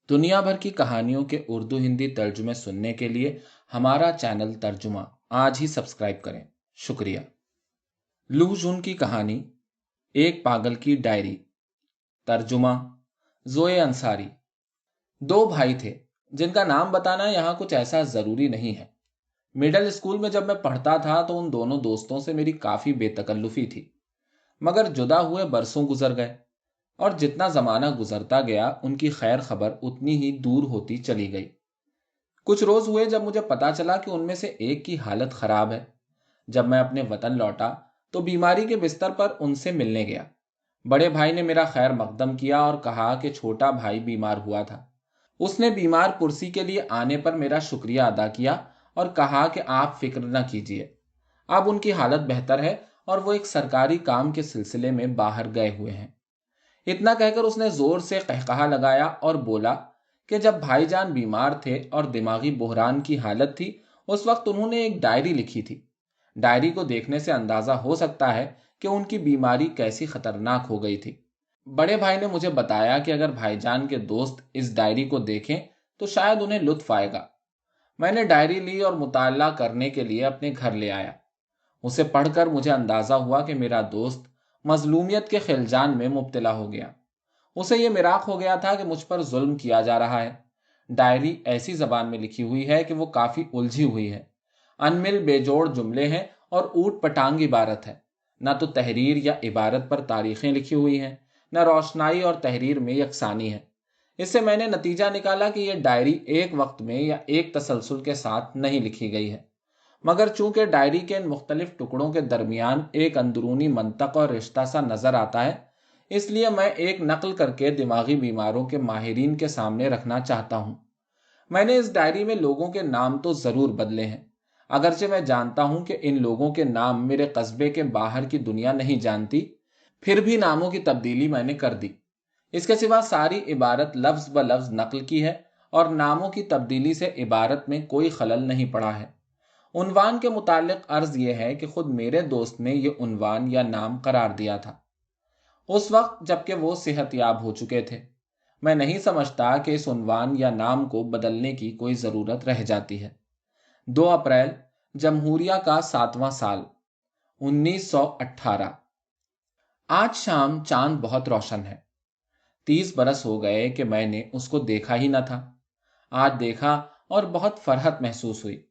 दुनिया भर की कहानियों के उर्दू हिंदी तर्जुमे सुनने के लिए हमारा चैनल तर्जुमा आज ही सब्सक्राइब करें। शुक्रिया। लूह जून की कहानी एक पागल की डायरी। तर्जुमा जोए अंसारी। दो भाई थे जिनका नाम बताना यहाँ कुछ ऐसा जरूरी नहीं है। मिडिल स्कूल में जब मैं पढ़ता था तो उन दोनों दोस्तों से मेरी काफी बेतकल्लुफी थी, मगर जुदा हुए बरसों गुजर गए और जितना जमाना गुजरता गया उनकी खैर खबर उतनी ही दूर होती चली गई। कुछ रोज हुए जब मुझे पता चला कि उनमें से एक की हालत खराब है। जब मैं अपने वतन लौटा तो बीमारी के बिस्तर पर उनसे मिलने गया। बड़े भाई ने मेरा खैर मकदम किया और कहा कि छोटा भाई बीमार हुआ था। उसने बीमार पुरसी के लिए आने पर मेरा शुक्रिया अदा किया और कहा कि आप फिक्र न कीजिए, अब उनकी हालत बेहतर है और वो एक सरकारी काम के सिलसिले में बाहर गए हुए हैं। इतना कहकर उसने जोर से कहकहा लगाया और बोला कि जब भाईजान बीमार थे और दिमागी बुहरान की हालत थी, उस वक्त उन्होंने एक डायरी लिखी थी। डायरी को देखने से अंदाजा हो सकता है कि उनकी बीमारी कैसी खतरनाक हो गई थी। बड़े भाई ने मुझे बताया कि अगर भाईजान के दोस्त इस डायरी को देखें तो शायद उन्हें लुत्फ आएगा। मैंने डायरी ली और मुताला करने के लिए अपने घर ले आया। उसे पढ़कर मुझे अंदाजा हुआ कि मेरा दोस्त मजलूमियत के खिलजान में मुब्तला हो गया। उसे यह मिराक हो गया था कि मुझ पर जुल्म किया जा रहा है। डायरी ऐसी जबान में लिखी हुई है कि वो काफी उलझी हुई है। अनमिल बेजोड़ जुमले हैं और ऊट पटांग इबारत है। न तो तहरीर या इबारत पर तारीखें लिखी हुई हैं, न रोशनाई और तहरीर में यकसानी है। इससे मैंने नतीजा निकाला कि यह डायरी एक वक्त में या एक तसलसल के साथ नहीं लिखी गई है, मगर चूंकि डायरी के इन मुख्तलिफ टुकड़ों के दरमियान एक अंदरूनी मंतक और रिश्ता सा नजर आता है, इसलिए मैं एक नकल करके दिमागी बीमारों के माहिरीन के सामने रखना चाहता हूं। मैंने इस डायरी में लोगों के नाम तो जरूर बदले हैं, अगरचे मैं जानता हूं कि इन लोगों के नाम मेरे कस्बे के बाहर की दुनिया नहीं जानती, फिर भी नामों की तब्दीली मैंने कर दी। इसके सिवा सारी इबारत लफ्ज ब लफ्ज नकल की है और नामों की तब्दीली से इबारत में कोई खलल नहीं पड़ा है। उन्वान के मुतालिक अर्ज यह है कि खुद मेरे दोस्त ने यह उन्वान या नाम करार दिया था, उस वक्त जबकि वो सेहतयाब हो चुके थे। मैं नहीं समझता कि इस उन्वान या नाम को बदलने की कोई जरूरत रह जाती है। 2 अप्रैल जमहूरिया का 7वां साल 1918। आज शाम चांद बहुत रोशन है। 30 बरस हो गए कि मैंने उसको देखा ही न था। आज देखा और बहुत फरहत महसूस हुई।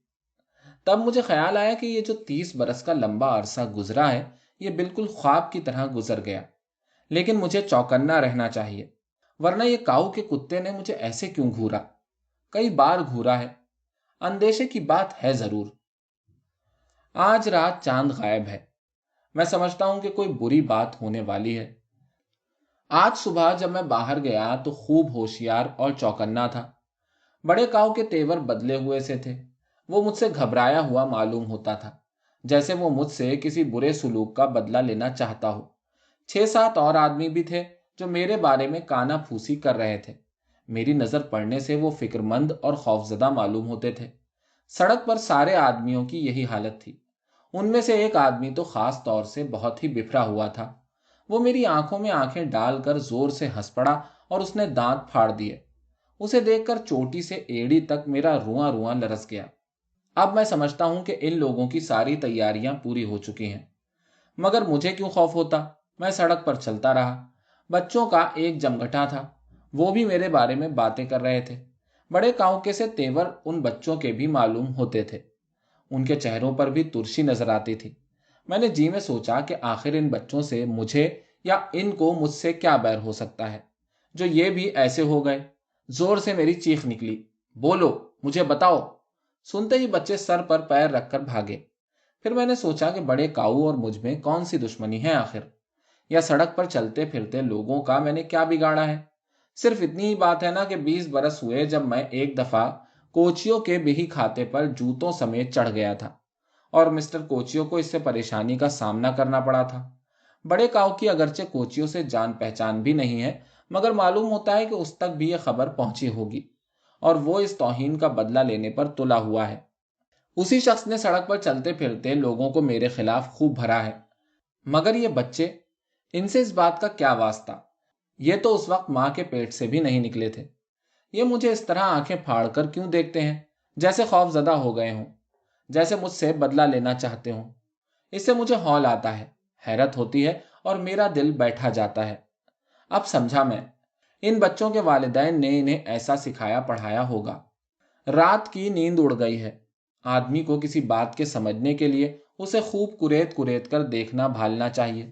तब मुझे ख्याल आया कि ये जो 30 बरस का लंबा अरसा गुजरा है, ये बिल्कुल ख्वाब की तरह गुजर गया। लेकिन मुझे चौकन्ना रहना चाहिए, वरना ये काऊ के कुत्ते ने मुझे ऐसे क्यों घूरा? कई बार घूरा है। अंदेशे की बात है जरूर। आज रात चांद गायब है। मैं समझता हूं कि कोई बुरी बात होने वाली है। आज सुबह जब मैं बाहर गया तो खूब होशियार और चौकन्ना था। बड़े काऊ के तेवर बदले हुए से थे। वो मुझसे घबराया हुआ मालूम होता था, जैसे वो मुझसे किसी बुरे सुलूक का बदला लेना चाहता हो। 6-7 और आदमी भी थे जो मेरे बारे में काना फूसी कर रहे थे। मेरी नजर पड़ने से वो फिक्रमंद और खौफजदा मालूम होते थे। सड़क पर सारे आदमियों की यही हालत थी। उनमें से एक आदमी तो खास तौर से बहुत ही बिफरा हुआ था। वो मेरी आंखों में आंखें डालकर जोर से हंस पड़ा और उसने दांत फाड़ दिए। उसे देखकर चोटी से एड़ी तक मेरा रुआं रुआं लरस गया। अब मैं समझता हूं कि इन लोगों की सारी तैयारियां पूरी हो चुकी हैं, मगर मुझे क्यों खौफ होता? मैं सड़क पर चलता रहा। बच्चों का एक जमघटा था, वो भी मेरे बारे में बातें कर रहे थे। बड़े काऊ के से तेवर उन बच्चों के भी मालूम होते थे। उनके चेहरों पर भी तुरसी नजर आती थी। मैंने जी में सोचा कि आखिर इन बच्चों से मुझे या इनको मुझसे क्या बैर हो सकता है जो ये भी ऐसे हो गए। जोर से मेरी चीख निकली, बोलो, मुझे बताओ। सुनते ही बच्चे सर पर पैर रखकर भागे। फिर मैंने सोचा कि बड़े काऊ और मुझ में कौन सी दुश्मनी है आखिर, या सड़क पर चलते फिरते लोगों का मैंने क्या बिगाड़ा है? सिर्फ इतनी ही बात है ना कि 20 बरस हुए जब मैं एक दफा कोचियों के बिही खाते पर जूतों समेत चढ़ गया था और मिस्टर कोचियो को इससे परेशानी का सामना करना पड़ा था। बड़े काऊ की अगरचे कोचियों से जान पहचान भी नहीं है, मगर मालूम होता है कि उस तक भी यह खबर पहुंची होगी और वो इस तौहीन का बदला लेने पर तुला हुआ है। उसी शख्स ने सड़क पर चलते फिरते लोगों को मेरे खिलाफ खूब भरा है। मगर ये बच्चे, इनसे इस बात का क्या वास्ता? ये तो उस वक्त मां के पेट से भी नहीं निकले थे। یہ مجھے اس طرح آنکھیں پھاڑ کر کیوں دیکھتے ہیں، جیسے خوف زدہ ہو گئے ہوں، جیسے مجھ سے بدلہ لینا چاہتے ہوں؟ اس سے مجھے ہول آتا ہے، حیرت ہوتی ہے اور میرا دل بیٹھا جاتا ہے۔ اب سمجھا میں، ان بچوں کے والدین نے انہیں ایسا سکھایا پڑھایا ہوگا۔ رات کی نیند اڑ گئی ہے۔ آدمی کو کسی بات کے سمجھنے کے لیے اسے خوب کریت کریت کر دیکھنا بھالنا چاہیے۔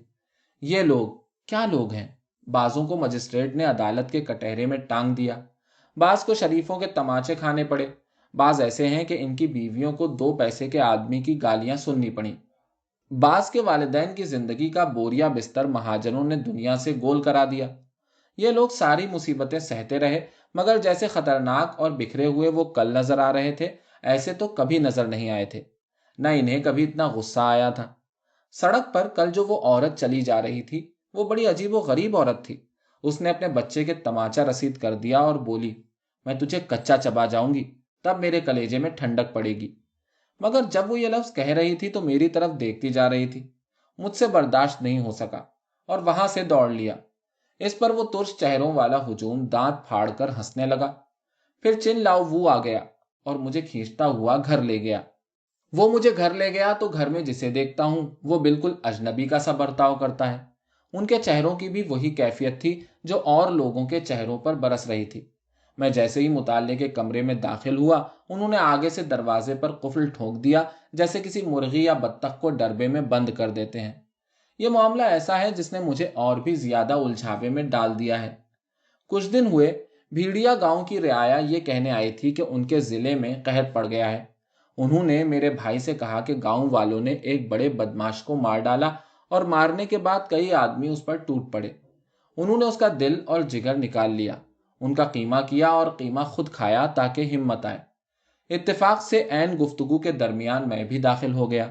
یہ لوگ کیا لوگ ہیں؟ بعضوں کو مجسٹریٹ نے عدالت کے کٹہرے میں ٹانگ دیا، بعض کو شریفوں کے تماچے کھانے پڑے، بعض ایسے ہیں کہ ان کی بیویوں کو 2 پیسے کے آدمی کی گالیاں سننی پڑیں، بعض کے والدین کی زندگی کا بوریا بستر مہاجنوں نے دنیا سے گول کرا دیا۔ یہ لوگ ساری مصیبتیں سہتے رہے، مگر جیسے خطرناک اور بکھرے ہوئے وہ کل نظر آ رہے تھے، ایسے تو کبھی نظر نہیں آئے تھے۔ نہ انہیں کبھی اتنا غصہ آیا تھا۔ سڑک پر کل جو وہ عورت چلی جا رہی تھی، وہ بڑی عجیب و غریب عورت تھی۔ اس نے اپنے بچے کے تماچا رسید کر دیا اور بولی، میں تجھے کچا چبا جاؤں گی، تب میرے کلیجے میں ٹھنڈک پڑے گی۔ مگر جب وہ یہ لفظ کہہ رہی تھی تو میری طرف دیکھتی جا رہی تھی۔ مجھ سے برداشت نہیں ہو سکا اور وہاں سے دوڑ لیا۔ اس پر وہ ترش چہروں والا ہجوم دانت پھاڑ کر ہنسنے لگا، پھر چن لاؤ وو آ گیا اور مجھے کھینچتا ہوا گھر لے گیا۔ وہ مجھے گھر لے گیا تو گھر میں جسے دیکھتا ہوں وہ بالکل اجنبی کا سا برتاؤ کرتا ہے۔ ان کے چہروں کی بھی وہی کیفیت تھی جو اور لوگوں کے چہروں پر برس رہی تھی۔ میں جیسے ہی مطالعے کے کمرے میں داخل ہوا، انہوں نے آگے سے دروازے پر قفل ٹھونک دیا، جیسے کسی مرغی یا بطخ کو ڈربے میں بند کر دیتے ہیں۔ یہ معاملہ ایسا ہے جس نے مجھے اور بھی زیادہ الجھاوے میں ڈال دیا ہے۔ کچھ دن ہوئے، بھیڑیا گاؤں کی رعایا یہ کہنے آئی تھی کہ ان کے ضلع میں قحط پڑ گیا ہے۔ انہوں نے میرے بھائی سے کہا کہ گاؤں والوں نے ایک بڑے بدماش کو مار ڈالا اور مارنے کے بعد کئی آدمی اس پر ٹوٹ پڑے۔ انہوں نے اس کا دل اور جگر نکال لیا، ان کا قیمہ کیا اور قیمہ خود کھایا تاکہ ہمت آئے۔ اتفاق سے عین گفتگو کے درمیان میں بھی داخل ہو گیا۔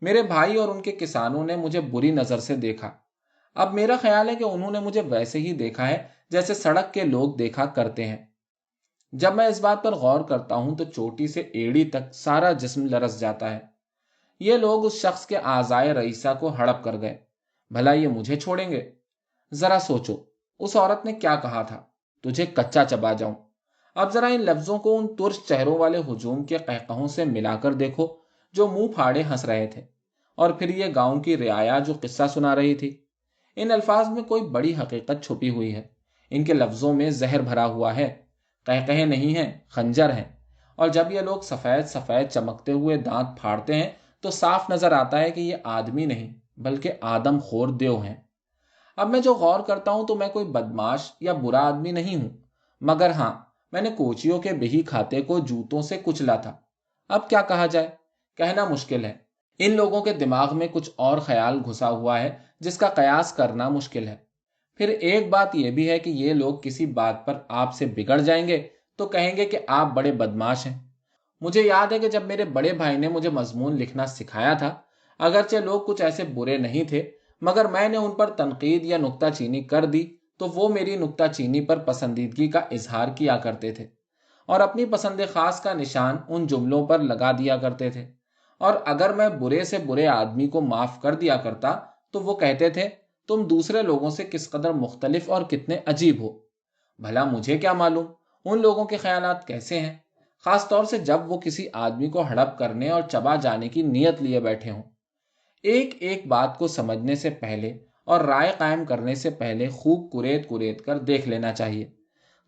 میرے بھائی اور ان کے کسانوں نے مجھے بری نظر سے دیکھا۔ اب میرا خیال ہے کہ انہوں نے مجھے ویسے ہی دیکھا ہے جیسے سڑک کے لوگ دیکھا کرتے ہیں۔ جب میں اس بات پر غور کرتا ہوں تو چوٹی سے ایڑی تک سارا جسم لرز جاتا ہے۔ یہ لوگ اس شخص کے اعضائے رئیسہ کو ہڑپ کر گئے، بھلا یہ مجھے چھوڑیں گے؟ ذرا سوچو، اس عورت نے کیا کہا تھا، تجھے کچا چبا جاؤں۔ اب ذرا ان لفظوں کو ان ترش چہروں والے ہجوم کے قہقہوں سے ملا کر دیکھو جو منہ پھاڑے ہنس رہے تھے، اور پھر یہ گاؤں کی رعایا جو قصہ سنا رہی تھی۔ ان الفاظ میں کوئی بڑی حقیقت چھپی ہوئی ہے۔ ان کے لفظوں میں زہر بھرا ہوا ہے، قہقہے نہیں ہیں، خنجر ہیں۔ اور جب یہ لوگ سفید سفید چمکتے ہوئے دانت پھاڑتے ہیں تو صاف نظر آتا ہے کہ یہ آدمی نہیں بلکہ آدم خور دیو ہیں۔ اب میں جو غور کرتا ہوں تو میں کوئی بدماش یا برا آدمی نہیں ہوں، مگر ہاں، میں نے کوچیوں کے بہی کھاتے کو جوتوں سے کچلا تھا۔ اب کیا کہا جائے، کہنا مشکل ہے۔ ان لوگوں کے دماغ میں کچھ اور خیال گھسا ہوا ہے جس کا قیاس کرنا مشکل ہے۔ پھر ایک بات یہ بھی ہے کہ یہ لوگ کسی بات پر آپ سے بگڑ جائیں گے تو کہیں گے کہ آپ بڑے بدماش ہیں۔ مجھے یاد ہے کہ جب میرے بڑے بھائی نے مجھے مضمون لکھنا سکھایا تھا، اگرچہ لوگ کچھ ایسے برے نہیں تھے، مگر میں نے ان پر تنقید یا نکتہ چینی کر دی تو وہ میری نکتہ چینی پر پسندیدگی کا اظہار کیا کرتے تھے اور اپنی پسند خاص کا نشان ان جملوں پر لگا دیا کرتے تھے۔ اور اگر میں برے سے برے آدمی کو معاف کر دیا کرتا تو وہ کہتے تھے، تم دوسرے لوگوں سے کس قدر مختلف اور کتنے عجیب ہو۔ بھلا مجھے کیا معلوم ان لوگوں کے خیالات کیسے ہیں، خاص طور سے جب وہ کسی آدمی کو ہڑپ کرنے اور چبا جانے کی نیت لیے بیٹھے ہوں۔ ایک ایک بات کو سمجھنے سے پہلے اور رائے قائم کرنے سے پہلے خوب کریت کریت کر دیکھ لینا چاہیے۔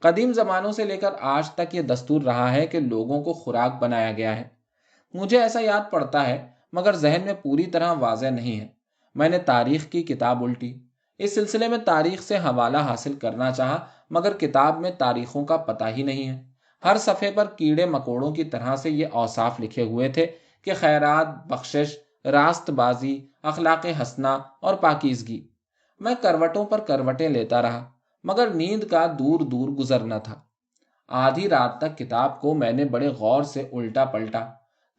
قدیم زمانوں سے لے کر آج تک یہ دستور رہا ہے کہ لوگوں کو خوراک بنایا گیا ہے۔ مجھے ایسا یاد پڑتا ہے مگر ذہن میں پوری طرح واضح نہیں ہے۔ میں نے تاریخ کی کتاب الٹی، اس سلسلے میں تاریخ سے حوالہ حاصل کرنا چاہا مگر کتاب میں تاریخوں کا پتہ ہی نہیں ہے۔ ہر صفحے پر کیڑے مکوڑوں کی طرح سے یہ اوصاف لکھے ہوئے تھے کہ خیرات، بخشش، راست بازی، اخلاق حسنہ اور پاکیزگی۔ میں کروٹوں پر کروٹیں لیتا رہا مگر نیند کا دور دور گزرنا تھا۔ آدھی رات تک کتاب کو میں نے بڑے غور سے الٹا پلٹا،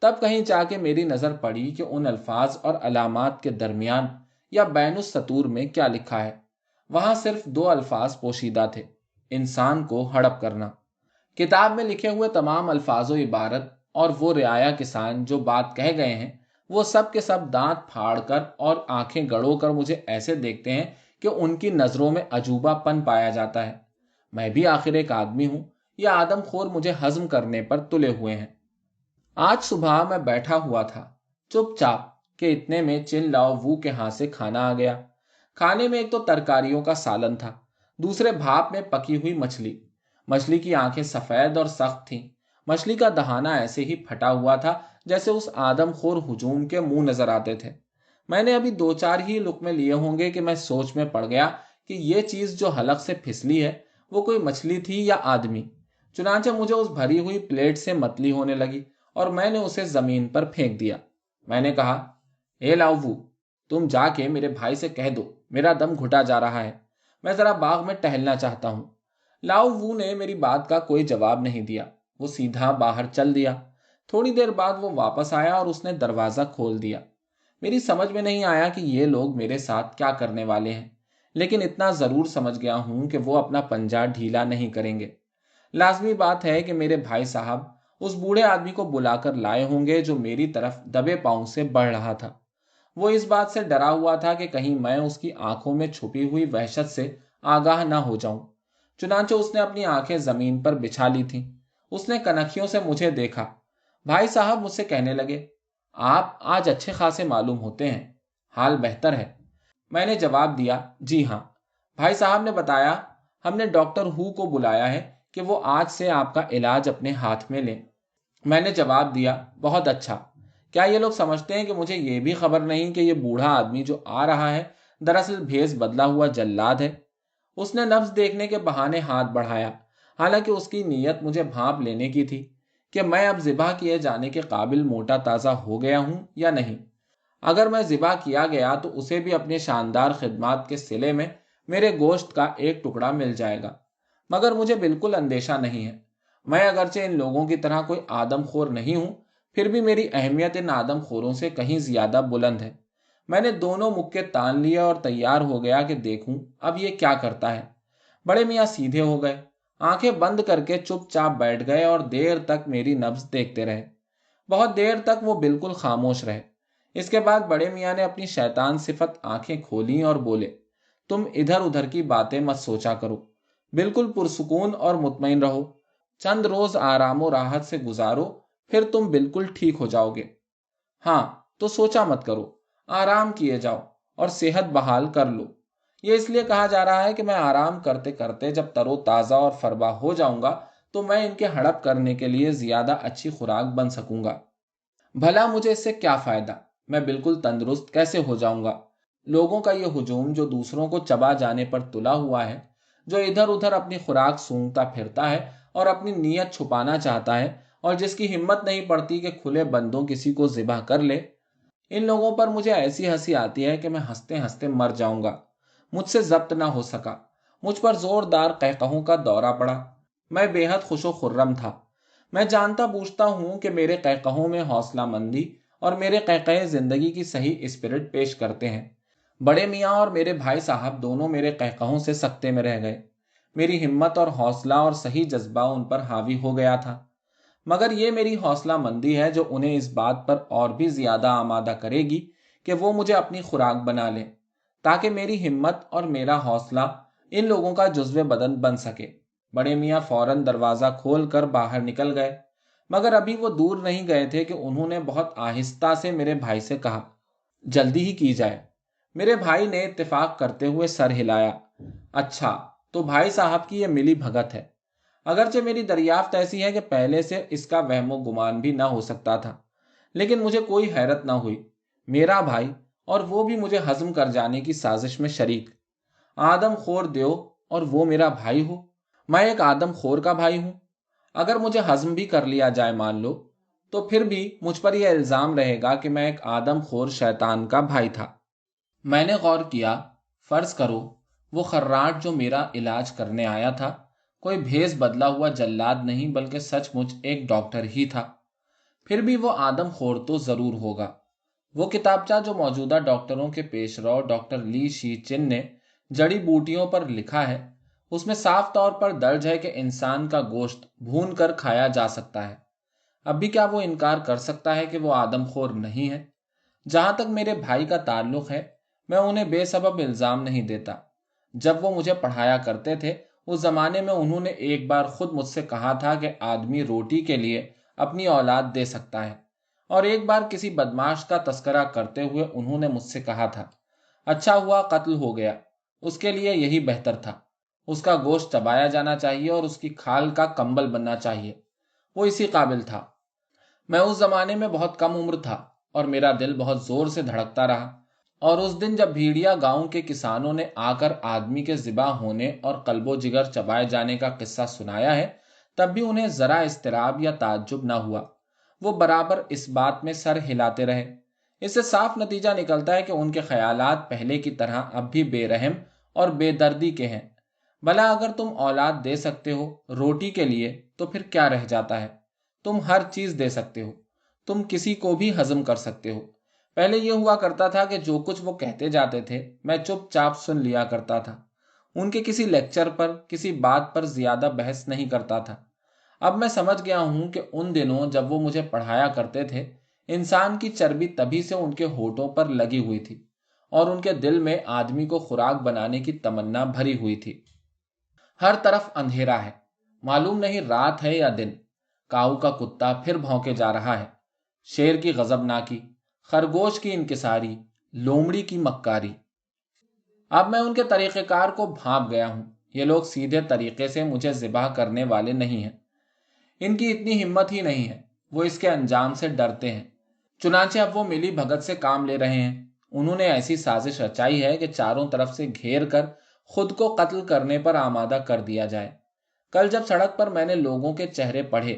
تب کہیں جا کے میری نظر پڑی کہ ان الفاظ اور علامات کے درمیان یا بین السطور میں کیا لکھا ہے۔ وہاں صرف 2 الفاظ پوشیدہ تھے، انسان کو ہڑپ کرنا۔ کتاب میں لکھے ہوئے تمام الفاظ و عبارت اور وہ رعایا کسان جو بات کہہ گئے ہیں، وہ سب کے سب دانت پھاڑ کر اور آنکھیں گڑو کر مجھے ایسے دیکھتے ہیں کہ ان کی نظروں میں عجوبہ پن پایا جاتا ہے۔ میں بھی آخر ایک آدمی ہوں، ये आदम खोर मुझे हजम करने पर तुले हुए हैं। आज सुबह मैं बैठा हुआ था चुपचाप कि इतने में चिन लाओ वू के हाथ से खाना आ गया। खाने में एक तो तरकारियों का सालन था, दूसरे भाप में पकी हुई मछली। मछली की आंखें सफेद और सख्त थीं। मछली का दहाना ऐसे ही फटा हुआ था जैसे उस आदमखोर हुजूम के मुंह नजर आते थे। मैंने अभी दो चार ही लुकमे लिए होंगे कि मैं सोच में पड़ गया कि ये चीज जो हलक से फिसली है वो कोई मछली थी या आदमी। चुनांचे मुझे उस भरी हुई प्लेट से मतली होने लगी और मैंने उसे जमीन पर फेंक दिया। मैंने कहा, ए लाउवू, तुम जाके मेरे भाई से कह दो मेरा दम घुटा जा रहा है, मैं जरा बाग में टहलना चाहता हूं। लाउवू ने मेरी बात का कोई जवाब नहीं दिया। वो सीधा बाहर चल दिया। थोड़ी देर बाद वो वापस आया और उसने दरवाजा खोल दिया। मेरी समझ में नहीं आया कि ये लोग मेरे साथ क्या करने वाले हैं, लेकिन इतना जरूर समझ गया हूं कि वो अपना पंजा ढीला नहीं करेंगे। लाजमी बात है कि मेरे भाई साहब उस बूढ़े आदमी को बुलाकर लाए होंगे जो मेरी तरफ दबे पांव से बढ़ रहा था। वो इस बात से डरा हुआ था कि कहीं मैं उसकी आंखों में छुपी हुई वहशत से आगाह ना हो जाऊं। चुनांचे उसने अपनी आंखें जमीन पर बिछा ली थीं। उसने कनखियों से मुझे देखा। भाई साहब मुझसे कहने लगे, आप आज अच्छे खासे मालूम होते हैं, हाल बेहतर है? मैंने जवाब दिया, जी हाँ। भाई साहब ने बताया, हमने डॉक्टर हु को बुलाया है कि वो आज से आपका इलाज अपने हाथ में लें। मैंने जवाब दिया, बहुत अच्छा। क्या ये लोग समझते हैं कि मुझे ये भी खबर नहीं कि ये बूढ़ा आदमी जो आ रहा है दरअसल भेस बदला हुआ जल्लाद है? उसने नब्ज देखने के बहाने हाथ बढ़ाया, हालांकि उसकी नीयत मुझे भांप लेने की थी कि मैं अब जिबा किए जाने के काबिल मोटा ताज़ा हो गया हूं या नहीं। अगर मैं जिबा किया गया तो उसे भी अपने शानदार खिदमात के सिले में मेरे गोश्त का एक टुकड़ा मिल जाएगा। मगर मुझे बिल्कुल अंदेशा नहीं है। मैं अगरचे इन लोगों की तरह कोई आदमखोर नहीं हूं, फिर भी मेरी अहमियत इन आदमखोरों से कहीं ज्यादा बुलंद है। मैंने दोनों मुक्के तान लिए और तैयार हो गया कि देखूं अब ये क्या करता है। बड़े मियाँ सीधे हो गए, आंखें बंद करके चुपचाप बैठ गए और देर तक मेरी नब्ज देखते रहे। बहुत देर तक वो बिल्कुल खामोश रहे। इसके बाद बड़े मियाँ ने अपनी शैतान सिफत आंखें खोली और बोले, तुम इधर उधर की बातें मत सोचा करो, बिल्कुल पुरसुकून और मुतमईन रहो। चंद रोज आराम और राहत से गुजारो, फिर तुम बिल्कुल ठीक हो जाओगे। हाँ, तो सोचा मत करो, आराम किए जाओ और सेहत बहाल कर लो। ये इसलिए कहा जा रहा है कि मैं आराम करते करते जब तरोताज़ा और फरबा हो जाऊंगा तो मैं इनके हड़प करने के लिए ज्यादा अच्छी खुराक बन सकूंगा। भला मुझे इससे क्या फायदा? मैं बिल्कुल तंदुरुस्त कैसे हो जाऊंगा? लोगों का ये हुजूम जो दूसरों को चबा जाने पर तुला हुआ है, जो इधर उधर अपनी खुराक सूंघता फिरता है और अपनी नीयत छुपाना चाहता है और जिसकी हिम्मत नहीं पड़ती कि खुले बंदों किसी को जिबा कर ले, इन लोगों पर मुझे ऐसी हंसी आती है कि मैं हंसते हंसते मर जाऊंगा। मुझसे जब्त ना हो सका। मुझ पर जोरदार कहकहों का दौरा पड़ा। मैं बेहद खुशो खुर्रम था। मैं जानता बूझता हूं कि मेरे कहकहों में हौसला मंदी और मेरे कहकहे जिंदगी की सही स्पिरिट पेश करते हैं। बड़े मियाँ और मेरे भाई साहब दोनों मेरे कहकहों से सकते में रह गए। मेरी हिम्मत और हौसला और सही जज्बा उन पर हावी हो गया था। मगर ये मेरी हौसला मंदी है जो उन्हें इस बात पर और भी ज्यादा आमादा करेगी कि वो मुझे अपनी खुराक बना लें, ताकि मेरी हिम्मत और मेरा हौसला इन लोगों का जुज्वे बदन बन सके। बड़े मियाँ फौरन दरवाजा खोल कर बाहर निकल गए। मगर अभी वो दूर नहीं गए थे कि उन्होंने बहुत आहिस्ता से मेरे भाई से कहा, जल्दी ही की जाए। मेरे भाई ने इत्तेफाक करते हुए सर हिलाया। अच्छा, तो भाई साहब की यह मिली भगत है। अगरचे मेरी दरियाफ्त ऐसी है कि पहले से इसका वहमो गुमान भी ना हो सकता था, लेकिन मुझे कोई हैरत ना हुई। मेरा भाई और वो भी मुझे हजम कर जाने की साजिश में शरीक। आदम खोर दो और वो मेरा भाई हो। मैं एक आदम खोर का भाई हूं। अगर मुझे हजम भी कर लिया जाए मान लो, तो फिर भी मुझ पर यह इल्जाम रहेगा कि मैं एक आदम खोर शैतान का भाई था। मैंने गौर किया, फर्ज करो वो खर्राट जो मेरा इलाज करने आया था कोई भेस बदला हुआ जल्लाद नहीं बल्कि सचमुच एक डॉक्टर ही था। फिर भी वो आदम खोर तो जरूर होगा। वो किताबचा जो मौजूदा डॉक्टरों के पेशरो डॉक्टर ली शी चिन ने जड़ी बूटियों पर लिखा है, उसमें साफ तौर पर दर्ज है कि इंसान का गोश्त भून कर खाया जा सकता है। अब भी क्या वो इनकार कर सकता है कि वो आदमखोर नहीं है? जहां तक मेरे भाई का ताल्लुक है, मैं उन्हें बेसबब इल्जाम नहीं देता। जब वो मुझे पढ़ाया करते थे उस जमाने में उन्होंने एक बार खुद मुझसे कहा था कि आदमी रोटी के लिए अपनी औलाद दे सकता है, और एक बार किसी बदमाश का तस्करा करते हुए उन्होंने मुझसे कहा था, अच्छा हुआ कत्ल हो गया, उसके लिए यही बेहतर था, उसका गोश्त चबाया जाना चाहिए और उसकी खाल का कंबल बनना चाहिए, वो इसी काबिल था। मैं उस जमाने में बहुत कम उम्र था और मेरा दिल बहुत जोर से धड़कता रहा, और उस दिन जब भीड़िया गांव के किसानों ने आकर आदमी के ज़िबा होने और कल्बो जिगर चबाए जाने का किस्सा सुनाया है, तब भी उन्हें जरा इस्तिराब या ताज्जुब न हुआ। वो बराबर इस बात में सर हिलाते रहे। इससे साफ नतीजा निकलता है कि उनके ख्यालात पहले की तरह अब भी बेरहम और बेदर्दी के हैं। भला अगर तुम औलाद दे सकते हो रोटी के लिए, तो फिर क्या रह जाता है? तुम हर चीज दे सकते हो, तुम किसी को भी हजम कर सकते हो। पहले यह हुआ करता था कि जो कुछ वो कहते जाते थे मैं चुपचाप सुन लिया करता था, उनके किसी लेक्चर पर किसी बात पर ज्यादा बहस नहीं करता था। अब मैं समझ गया हूं कि उन दिनों जब वो मुझे पढ़ाया करते थे, इंसान की चर्बी तभी से उनके होठों पर लगी हुई थी और उनके दिल में आदमी को खुराक बनाने की तमन्ना भरी हुई थी। हर तरफ अंधेरा है, मालूम नहीं रात है या दिन। काऊ का कुत्ता फिर भौंके जा रहा है, शेर की गजबनाकी, खरगोश की इनकिसारी, लोमड़ी की मक्कारी। अब मैं उनके तरीक़ेकार को भांप गया हूं। ये लोग सीधे तरीके से मुझे ज़िबा करने वाले नहीं हैं, इनकी इतनी हिम्मत ही नहीं है। वो इसके अंजाम से डरते हैं, चुनाचे अब वो मिली भगत से काम ले रहे हैं। उन्होंने ऐसी साजिश रचाई है कि चारों तरफ से घेर कर खुद को कत्ल करने पर आमादा कर दिया जाए। कल जब सड़क पर मैंने लोगों के चेहरे पढ़े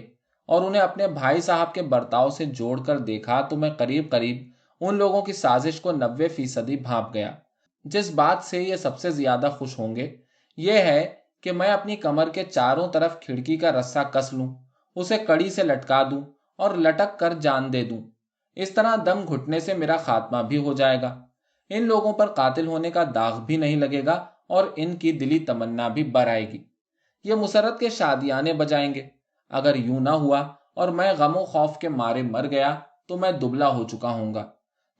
और उन्हें अपने भाई साहब के बर्ताव से जोड़कर देखा, तो मैं करीब करीब उन लोगों की साजिश को 90% भांप गया। जिस बात से ये सबसे ज्यादा खुश होंगे, ये है कि मैं अपनी कमर के चारों तरफ खिड़की का रस्सा कस लूं, उसे कड़ी से लटका दूं और लटक कर जान दे दूं। इस तरह दम घुटने से मेरा खात्मा भी हो जाएगा, इन लोगों पर कातिल होने का दाग भी नहीं लगेगा और इनकी दिली तमन्ना भी बर आएगी। ये मुसरत के शादियाने बजाएंगे। अगर यूं ना हुआ और मैं गमो खौफ के मारे मर गया, तो मैं दुबला हो चुका हूंगा।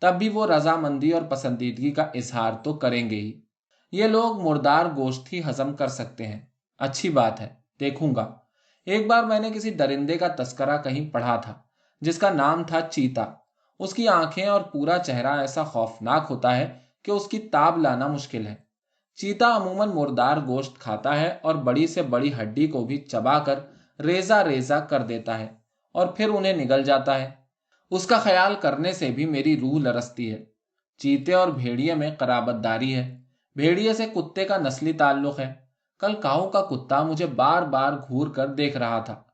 तब भी वो रजामंदी और पसंदीदगी का इजहार तो करेंगे ही। ये लोग मुर्दार गोश्त ही हजम कर सकते हैं। अच्छी बात है, देखूंगा। एक बार मैंने किसी दरिंदे का तस्करा कहीं पढ़ा था, जिसका नाम था चीता। उसकी आंखें और पूरा चेहरा ऐसा खौफनाक होता है कि उसकी ताब लाना मुश्किल है। चीता अमूमन मुर्दार गोश्त खाता है और बड़ी से बड़ी हड्डी को भी चबाकर रेजा रेजा कर देता है और फिर उन्हें निगल जाता है। उसका ख्याल करने से भी मेरी रूह लरसती है। चीते और भेड़िए में कराबतदारी है, भेड़िए से कुत्ते का नस्ली ताल्लुक है। कल काऊ का कुत्ता मुझे बार बार घूर कर देख रहा था।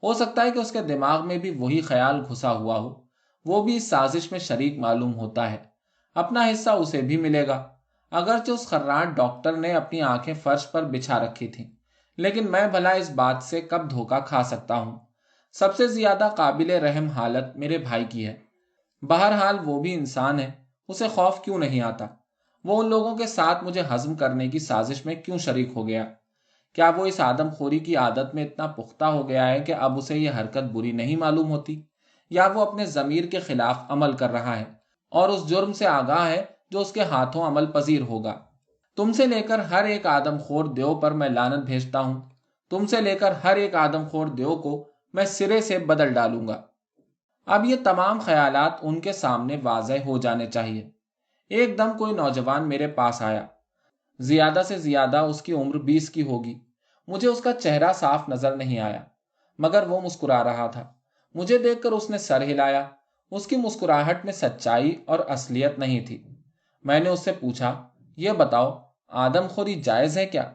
हो सकता है कि उसके दिमाग में भी वही ख्याल घुसा हुआ हो, वो भी इस साजिश में शरीक मालूम होता है। अपना हिस्सा उसे भी मिलेगा। अगरचे उस खर्राट डॉक्टर ने अपनी आंखें फर्श पर बिछा रखी थीं, लेकिन मैं भला इस बात से कब धोखा खा सकता हूं। सबसे ज्यादा काबिले रहम हालत मेरे भाई की है। बहरहाल वो भी इंसान है, उसे खौफ क्यों नहीं आता? वो उन लोगों के साथ मुझे हजम करने की साजिश में क्यों शरीक हो गया? क्या वो इस आदमखोरी की आदत में इतना पुख्ता हो गया है कि अब उसे यह हरकत बुरी नहीं मालूम होती, या वो अपने जमीर के खिलाफ अमल कर रहा है और उस जुर्म से आगाह है जो उसके हाथों अमल पजीर होगा? तुमसे लेकर हर एक आदमखोर देव पर मैं लानत भेजता हूं। तुमसे लेकर हर एक आदमखोर देव को मैं सिरे से बदल डालूंगा। अब ये तमाम ख्यालात उनके सामने वाज़ेह हो जाने चाहिए। एकदम कोई नौजवान मेरे पास आया। ज्यादा से ज्यादा उसकी उम्र 20 की होगी। मुझे उसका चेहरा साफ नजर नहीं आया, मगर वो मुस्कुरा रहा था। मुझे देखकर उसने सर हिलाया। उसकी मुस्कुराहट में सच्चाई और असलियत नहीं थी। मैंने उससे पूछा, यह बताओ, आदमखोरी जायज है क्या?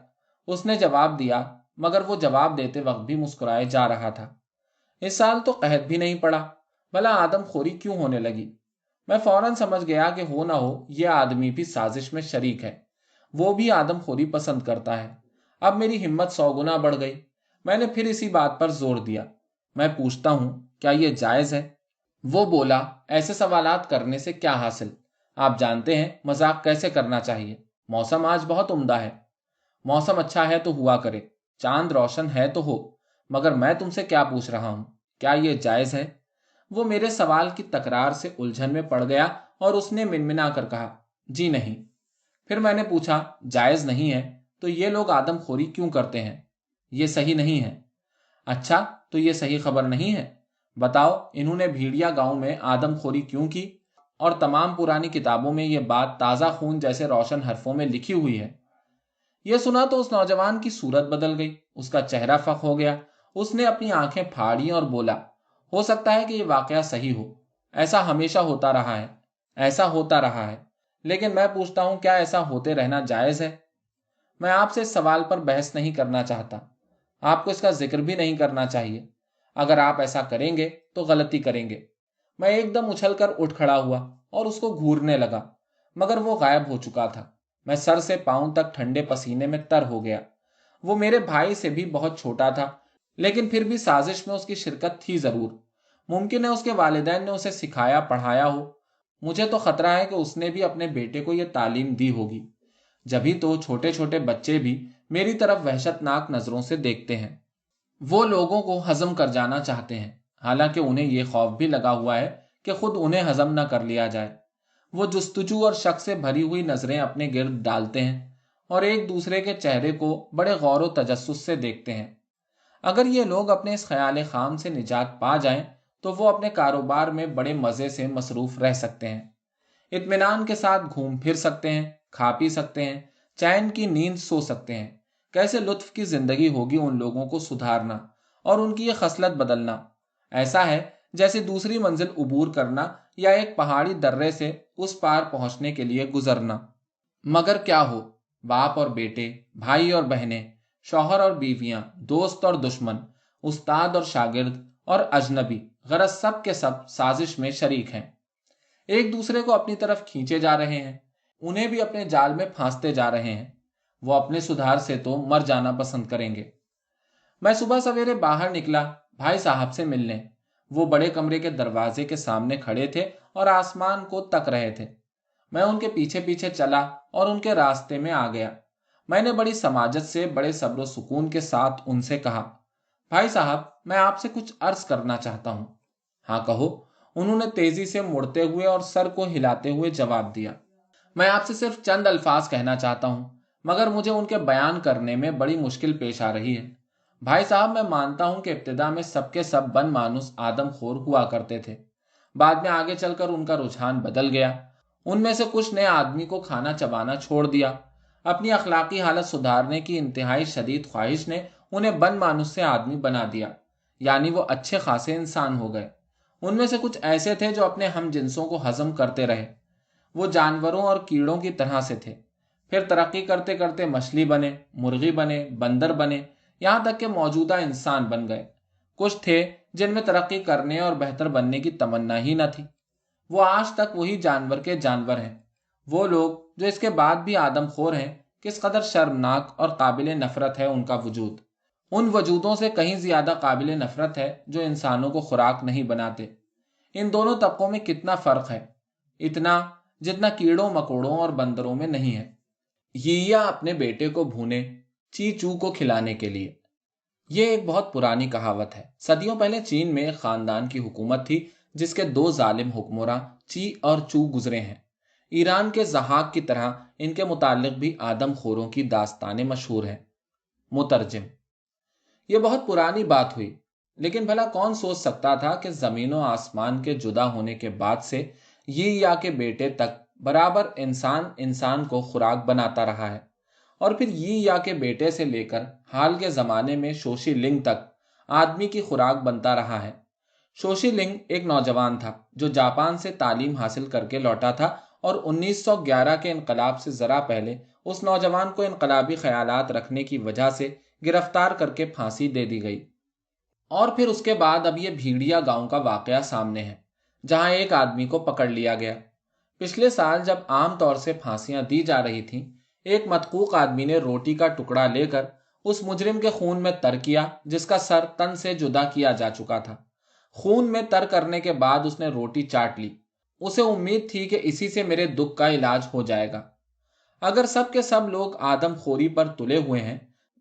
उसने जवाब दिया, मगर वो जवाब देते वक्त भी मुस्कुराए जा रहा था। इस साल तो कहत भी नहीं पड़ा, भला आदमखोरी क्यों होने लगी? मैं फौरन समझ गया कि हो ना हो यह आदमी भी साजिश में शरीक है, वो भी आदमखोरी पसंद करता है। अब मेरी हिम्मत 100 गुना बढ़ गई। मैंने फिर इसी बात पर जोर दिया, मैं पूछता हूं, क्या यह जायज है? वो बोला, ऐसे सवालात करने से क्या हासिल? आप जानते हैं मजाक कैसे करना चाहिए। मौसम आज बहुत उम्दा है। मौसम अच्छा है तो हुआ करे, चांद रोशन है तो हो, मगर मैं तुमसे क्या पूछ रहा हूं, क्या यह जायज है? वो मेरे सवाल की तकरार से उलझन में पड़ गया और उसने मिनमिना कर कहा, जी नहीं। फिर मैंने पूछा, जायज नहीं है तो ये लोग आदमखोरी क्यों करते हैं? ये सही नहीं है। अच्छा, तो ये सही खबर नहीं है? बताओ, इन्होंने भीड़िया गांव में आदमखोरी क्यों की? और तमाम पुरानी किताबों में ये बात ताज़ा खून जैसे रोशन हरफों में लिखी हुई है। यह सुना तो उस नौजवान की सूरत बदल गई, उसका चेहरा फक हो गया। उसने अपनी आंखें फाड़ी और बोला, हो सकता है कि यह वाकया सही हो। ऐसा हमेशा होता रहा है, ऐसा होता रहा है। लेकिन मैं पूछता हूं, क्या ऐसा होते रहना जायज है? मैं आपसे इस सवाल पर बहस नहीं करना चाहता। आपको इसका जिक्र भी नहीं करना चाहिए। अगर आप ऐसा करेंगे तो गलती करेंगे। मैं एकदम उछलकर उठ खड़ा हुआ और उसको घूरने लगा, मगर वो गायब हो चुका था। मैं सर से पांव तक ठंडे पसीने में तर हो गया। वो मेरे भाई से भी बहुत छोटा था, लेकिन फिर भी साजिश में उसकी शिरकत थी जरूर। मुमकिन है उसके वालिदैन ने उसे सिखाया पढ़ाया हो। मुझे तो खतरा है कि उसने भी अपने बेटे को यह तालीम दी होगी। जभी तो छोटे छोटे बच्चे भी मेरी तरफ वहशतनाक नजरों से देखते हैं। वो लोगों को हजम कर जाना चाहते हैं, हालांकि उन्हें यह खौफ भी लगा हुआ है कि खुद उन्हें हजम न कर लिया जाए। वो जुस्तजू और शक से भरी हुई नजरें अपने गिर्द डालते हैं और एक दूसरे के चेहरे को बड़े गौर व तजस्सुस से देखते हैं। अगर ये लोग अपने इस ख्याल खाम से निजात पा जाएं तो वो अपने कारोबार में बड़े मजे से मसरूफ रह सकते हैं। इत्मीनान के साथ घूम फिर सकते हैं, खा पी सकते हैं, चैन की नींद सो सकते हैं। कैसे लुत्फ की जिंदगी होगी उन लोगों को सुधारना और उनकी ये खसलत बदलना। ऐसा है जैसे दूसरी मंजिल उबूर करना या एक पहाड़ी दर्रे से उस पार पहुंचने के लिए गुजरना। मगर क्या हो, बाप और बेटे, भाई और बहनें, शौहर और बीवियां, दोस्त और दुश्मन, उस्ताद और शागिर्द और अजनबी, गरज सब के सब साजिश में शरीक हैं। एक दूसरे को अपनी तरफ खींचे जा रहे हैं, उन्हें भी अपने जाल में फांसते जा रहे हैं। वो अपने सुधार से तो मर जाना पसंद करेंगे। मैं सुबह सवेरे बाहर निकला भाई साहब से मिलने। वो बड़े कमरे के दरवाजे के सामने खड़े थे और आसमान को तक रहे थे। मैं उनके पीछे पीछे चला और उनके रास्ते में आ गया। मैंने बड़ी समाजत से बड़े सब्र सुकून के साथ उनसे कहा, भाई साहब, मैं आपसे कुछ अर्ज करना चाहता हूं। हाँ कहो, उन्होंने तेजी से मुड़ते हुए और सर को हिलाते हुए जवाब दिया। मैं आपसे सिर्फ चंद अल्फाज कहना चाहता हूं, मगर मुझे उनके बयान करने में बड़ी मुश्किल पेश आ रही है। भाई साहब, मैं मानता हूं कि इब्तिदा में सबके सब बन मानुस आदमखोर हुआ करते थे। बाद में आगे चलकर उनका रुझान बदल गया। उनमें से कुछ ने आदमी को खाना चबाना छोड़ दिया। अपनी अखलाकी हालत सुधारने की इंतहाई शदीद ख्वाहिश ने उन्हें बन मानुस से आदमी बना दिया, यानी वो अच्छे खासे इंसान हो गए। उनमें से कुछ ऐसे थे जो अपने हम जिनसों को हजम करते रहे। वो जानवरों और कीड़ों की तरह से थे। फिर तरक्की करते करते मछली बने, मुर्गी बने, बंदर बने, यहां तक कि मौजूदा इंसान बन गए। कुछ थे जिनमें तरक्की करने और बेहतर बनने की तमन्ना ही न थी। वो आज तक वही जानवर के जानवर हैं। वो लोग जो इसके बाद भी आदमखोर हैं, किस कदर शर्मनाक और काबिल नफरत है उनका वजूद। उन वजूदों से कहीं ज्यादा काबिल नफरत है जो इंसानों को खुराक नहीं बनाते। इन दोनों तबकों में कितना फर्क है, इतना जितना कीड़ों मकोड़ों और बंदरों में नहीं है। यीया अपने बेटे को भूने चीचू को खिलाने के लिए। यह एक बहुत पुरानी कहावत है। सदियों पहले चीन में एक खानदान की हुकूमत थी जिसके दो जालिम हुक्मरां ची और चू गुजरे हैं। ईरान के जहाक की तरह इनके मुतालिक भी आदमखोरों की दास्तानें मशहूर हैं। मुतरजिम। यह बहुत पुरानी बात हुई, लेकिन भला कौन सोच सकता था कि जमीन और आसमान के जुदा होने के बाद से यीया के बेटे तक बराबर इंसान इंसान को खुराक बनाता रहा है। और फिर यीया के बेटे से लेकर हाल के जमाने में शोशी लिंग तक आदमी की खुराक बनता रहा है। शोशी लिंग एक नौजवान था जो जापान से तालीम हासिल करके लौटा था और 1911 के इनकलाब से जरा पहले उस नौजवान को इनकलाबी ख्यालात रखने की वजह से गिरफ्तार करके फांसी दे दी गई। और फिर उसके बाद अब यह भीड़िया गांव का वाकया सामने है, जहां एक आदमी को पकड़ लिया गया। पिछले साल जब आम तौर से फांसियां दी जा रही थीं, एक मतकूक आदमी ने रोटी का टुकड़ा लेकर उस मुजरिम के खून में तर किया जिसका सर तन से जुदा किया जा चुका था। खून में तर करने के बाद उसने रोटी चाट ली। उसे उम्मीद थी कि इसी से मेरे दुख का इलाज हो जाएगा। अगर सब के सब लोग आदमखोरी पर तुले हुए हैं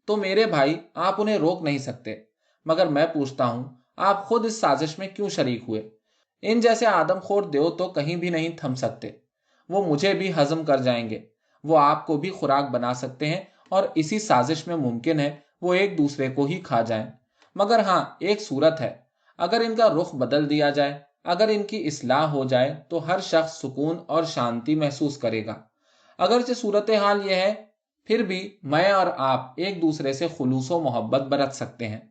तो मेरे भाई आप उन्हें रोक नहीं सकते। मगर मैं पूछता हूं, आप खुद इस साजिश में क्यों शरीक हुए? इन जैसे आदमखोर देव तो कहीं भी नहीं थम सकते। वो मुझे भी हजम कर जाएंगे। वो आपको भी खुराक बना सकते हैं और इसी साजिश में मुमकिन है वो एक दूसरे को ही खा जाएं। मगर हाँ, एक सूरत है, अगर इनका रुख बदल दिया जाए, अगर इनकी इस्लाह हो जाए, तो हर शख्स सुकून और शांति महसूस करेगा। अगरचे सूरत हाल यह है, फिर भी मैं और आप एक दूसरे से खुलूस व मोहब्बत बरत सकते हैं।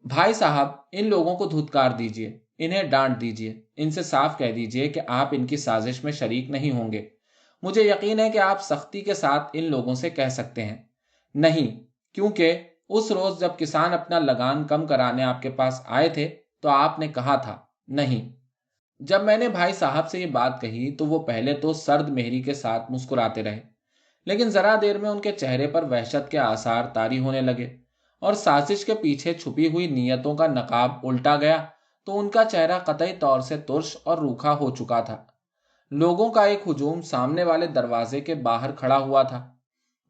भाई साहब, इन लोगों को धुतकार दीजिए, इन्हें डांट दीजिए, इनसे साफ कह दीजिए कि आप इनकी साजिश में शरीक नहीं होंगे। मुझे यकीन है कि आप सख्ती के साथ इन लोगों से कह सकते हैं नहीं, क्योंकि उस रोज जब किसान अपना लगान कम कराने आपके पास आए थे तो आपने कहा था नहीं। जब मैंने भाई साहब से ये बात कही तो वो पहले तो सर्द मेहरी के साथ मुस्कुराते रहे, लेकिन जरा देर में उनके चेहरे पर वहशत के आसार तारी होने लगे और साजिश के पीछे छुपी हुई नीयतों का नकाब उल्टा गया तो उनका चेहरा कतई तौर से तुर्श और रूखा हो चुका था। लोगों का एक हुजूम सामने वाले दरवाजे के बाहर खड़ा हुआ था।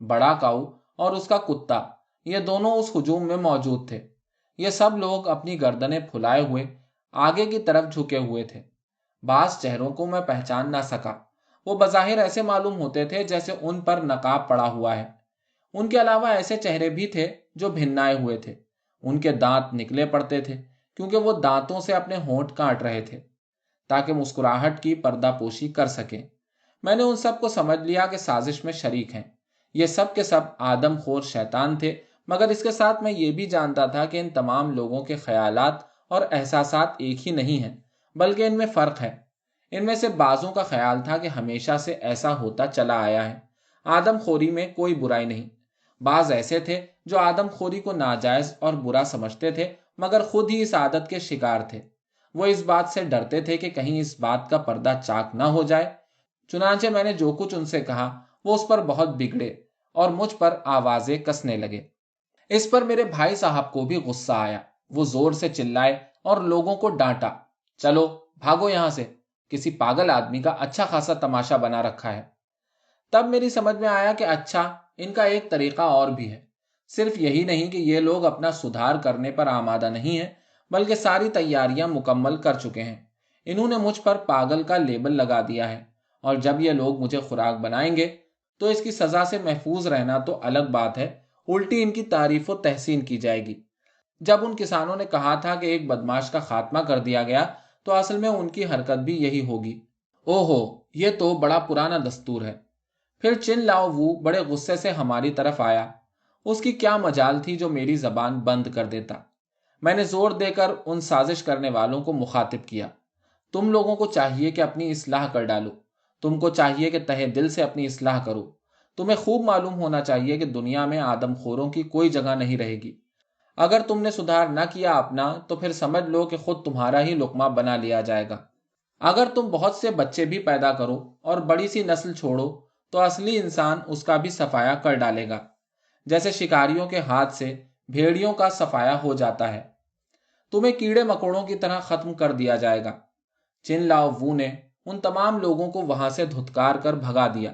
बड़ा काऊ और उसका कुत्ता, ये दोनों उस हुजूम में मौजूद थे। ये सब लोग अपनी गर्दनें फुलाए हुए आगे की तरफ झुके हुए थे। बास चेहरों को मैं पहचान ना सका। वो बज़ाहिर ऐसे मालूम होते थे जैसे उन पर नकाब पड़ा हुआ है। उनके अलावा ऐसे चेहरे भी थे जो भिन्नाए हुए थे। उनके दांत निकले पड़ते थे क्योंकि वो दांतों से अपने होंठ काट रहे थे ताकि मुस्कुराहट की पर्दापोशी कर सके। मैंने उन सब को समझ लिया कि साजिश में शरीक हैं। ये सब के सब आदमखोर शैतान थे, मगर इसके साथ मैं ये भी जानता था कि इन तमाम लोगों के ख्यालात और एहसासात एक ही नहीं हैं, बल्कि इनमें फ़र्क है। इनमें से बाज़ों का ख्याल था कि हमेशा से ऐसा होता चला आया है, आदमखोरी में कोई बुराई नहीं। बाज़ ऐसे थे जो आदमखोरी को नाजायज़ और बुरा समझते थे, मगर खुद ही इस आदत के शिकार थे। वो इस बात से डरते थे कि कहीं इस बात का पर्दा चाक ना हो जाए। चुनांचे मैंने जो कुछ उनसे कहा वो उस पर बहुत बिगड़े और मुझ पर आवाजें कसने लगे। इस पर मेरे भाई साहब को भी गुस्सा आया। वो जोर से चिल्लाए और लोगों को डांटा, चलो भागो यहां से, किसी पागल आदमी का अच्छा खासा तमाशा बना रखा है। तब मेरी समझ में आया कि अच्छा, इनका एक तरीका और भी है। सिर्फ यही नहीं कि ये लोग अपना सुधार करने पर आमादा नहीं है, बल्कि सारी तैयारियां मुकम्मल कर चुके हैं। इन्होंने मुझ पर पागल का लेबल लगा दिया है और जब ये लोग मुझे खुराक बनाएंगे तो इसकी सजा से महफूज रहना तो अलग बात है, उल्टी इनकी तारीफ व तहसीन की जाएगी। जब उन किसानों ने कहा था कि एक बदमाश का खात्मा कर दिया गया, तो असल में उनकी हरकत भी यही होगी। ओहो, ये तो बड़ा पुराना दस्तूर है। फिर चिन लाओ वू बड़े गुस्से से हमारी तरफ आया। उसकी क्या मजाल थी जो मेरी जबान बंद कर देता। मैंने जोर देकर उन साजिश करने वालों को मुखातिब किया, तुम लोगों को चाहिए कि अपनी इस्लाह कर डालो। तुमको चाहिए कि तहे दिल से अपनी इस्लाह करो। तुम्हें खूब मालूम होना चाहिए कि दुनिया में आदमखोरों की कोई जगह नहीं रहेगी। अगर तुमने सुधार ना किया अपना, तो फिर समझ लो कि खुद तुम्हारा ही लुकमा बना लिया जाएगा। अगर तुम बहुत से बच्चे भी पैदा करो और बड़ी सी नस्ल छोड़ो, तो असली इंसान उसका भी सफाया कर डालेगा, जैसे शिकारियों के हाथ से भेड़ियों का सफाया हो जाता है। तुम्हें कीड़े मकोड़ों की तरह खत्म कर दिया जाएगा। चिन लाओ वू ने उन तमाम लोगों को वहां से धुतकार कर भगा दिया।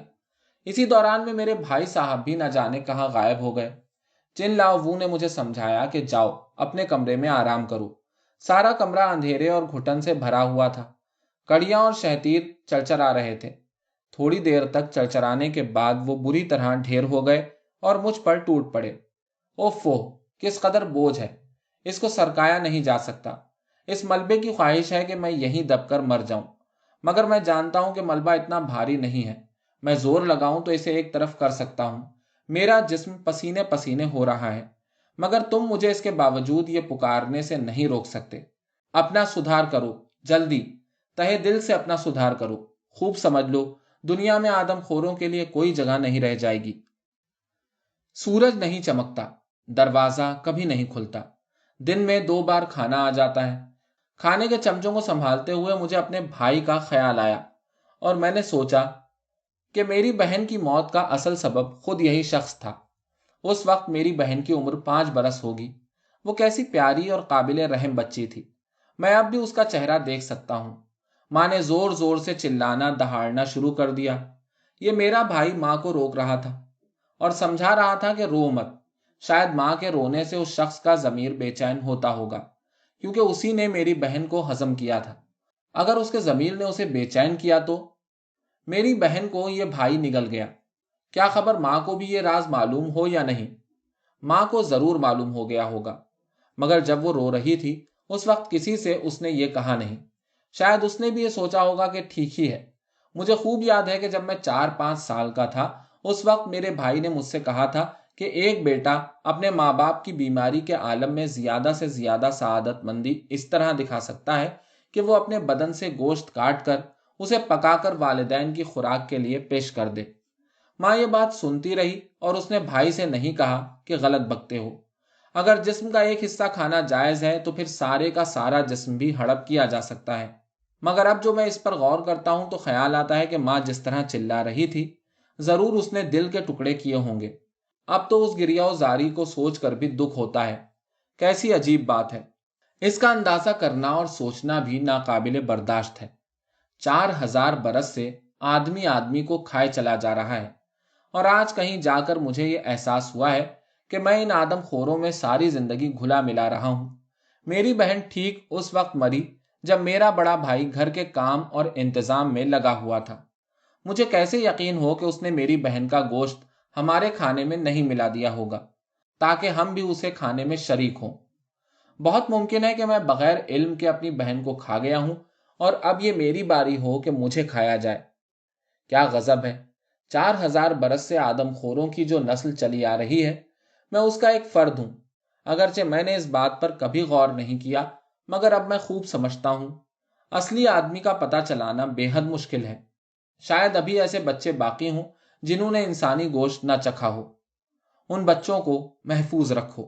इसी दौरान में मेरे भाई साहब भी न जाने कहाँ गायब हो गए। चिन लाओ वू ने मुझे समझाया कि जाओ अपने कमरे में आराम करो। सारा कमरा अंधेरे और घुटन से भरा हुआ था। कड़ियां और शहतीर चरचरा रहे थे। थोड़ी देर तक चरचराने के बाद वो बुरी तरह ढेर हो गए और मुझ पर टूट पड़े। ओफो, किस कदर बोझ है, इसको सरकाया नहीं जा सकता। इस मलबे की ख्वाहिश है कि मैं यहीं दबकर मर जाऊं, मगर मैं जानता हूं कि मलबा इतना भारी नहीं है। मैं जोर लगाऊं तो इसे एक तरफ कर सकता हूं। मेरा जिस्म पसीने पसीने हो रहा है, मगर तुम मुझे इसके बावजूद ये पुकारने से नहीं रोक सकते। अपना सुधार करो, जल्दी, तहे दिल से अपना सुधार करो। खूब समझ लो, दुनिया में आदमखोरों के लिए कोई जगह नहीं रह जाएगी। सूरज नहीं चमकता, दरवाजा कभी नहीं खुलता, दिन में 2 बार खाना आ जाता है। खाने के चमचों को संभालते हुए मुझे अपने भाई का ख्याल आया और मैंने सोचा कि मेरी बहन की मौत का असल सबब खुद यही शख्स था। उस वक्त मेरी बहन की उम्र 5 बरस होगी। वो कैसी प्यारी और काबिल रहम बच्ची थी। मैं अब भी उसका चेहरा देख सकता हूं। माँ ने जोर जोर से चिल्लाना दहाड़ना शुरू कर दिया। ये मेरा भाई माँ को रोक रहा था और समझा रहा था कि रो मत। शायद माँ के रोने से उस शख्स का जमीर बेचैन होता होगा, क्योंकि उसी ने मेरी बहन को हजम किया था। अगर उसके जमीर ने उसे बेचैन किया तो। मेरी बहन को यह भाई निगल गया। کیا خبر ماں کو بھی یہ راز معلوم ہو یا نہیں؟ ماں کو ضرور معلوم ہو گیا ہوگا، مگر جب وہ رو رہی تھی اس وقت کسی سے اس نے یہ کہا نہیں۔ شاید اس نے بھی یہ سوچا ہوگا کہ ٹھیک ہی ہے۔ مجھے خوب یاد ہے کہ جب میں 4-5 سال کا تھا اس وقت میرے بھائی نے مجھ سے کہا تھا کہ ایک بیٹا اپنے ماں باپ کی بیماری کے عالم میں زیادہ سے زیادہ سعادت مندی اس طرح دکھا سکتا ہے کہ وہ اپنے بدن سے گوشت کاٹ کر اسے پکا کر والدین کی خوراک کے لیے پیش کر دے۔ ماں یہ بات سنتی رہی اور اس نے بھائی سے نہیں کہا کہ غلط بکتے ہو۔ اگر جسم کا ایک حصہ کھانا جائز ہے تو پھر سارے کا سارا جسم بھی ہڑپ کیا جا سکتا ہے۔ مگر اب جو میں اس پر غور کرتا ہوں تو خیال آتا ہے کہ ماں جس طرح چلا رہی تھی ضرور اس نے دل کے ٹکڑے کیے ہوں گے۔ اب تو اس گریہ و زاری کو سوچ کر بھی دکھ ہوتا ہے۔ کیسی عجیب بات ہے! اس کا اندازہ کرنا اور سوچنا بھی ناقابل برداشت ہے۔ 4000 برس سے آدمی آدمی کو کھائے چلا جا رہا ہے، اور آج کہیں جا کر مجھے یہ احساس ہوا ہے کہ میں ان آدم خوروں میں ساری زندگی گھلا ملا رہا ہوں۔ میری بہن ٹھیک اس وقت مری جب میرا بڑا بھائی گھر کے کام اور انتظام میں لگا ہوا تھا۔ مجھے کیسے یقین ہو کہ اس نے میری بہن کا گوشت ہمارے کھانے میں نہیں ملا دیا ہوگا تاکہ ہم بھی اسے کھانے میں شریک ہوں۔ بہت ممکن ہے کہ میں بغیر علم کے اپنی بہن کو کھا گیا ہوں اور اب یہ میری باری ہو کہ مجھے کھایا جائے۔ کیا غضب ہے! 4000 برس سے آدم خوروں کی جو نسل چلی آ رہی ہے، میں اس کا ایک فرد ہوں۔ اگرچہ میں نے اس بات پر کبھی غور نہیں کیا، مگر اب میں خوب سمجھتا ہوں۔ اصلی آدمی کا پتہ چلانا بے حد مشکل ہے۔ شاید ابھی ایسے بچے باقی ہوں جنہوں نے انسانی گوشت نہ چکھا ہو۔ ان بچوں کو محفوظ رکھو۔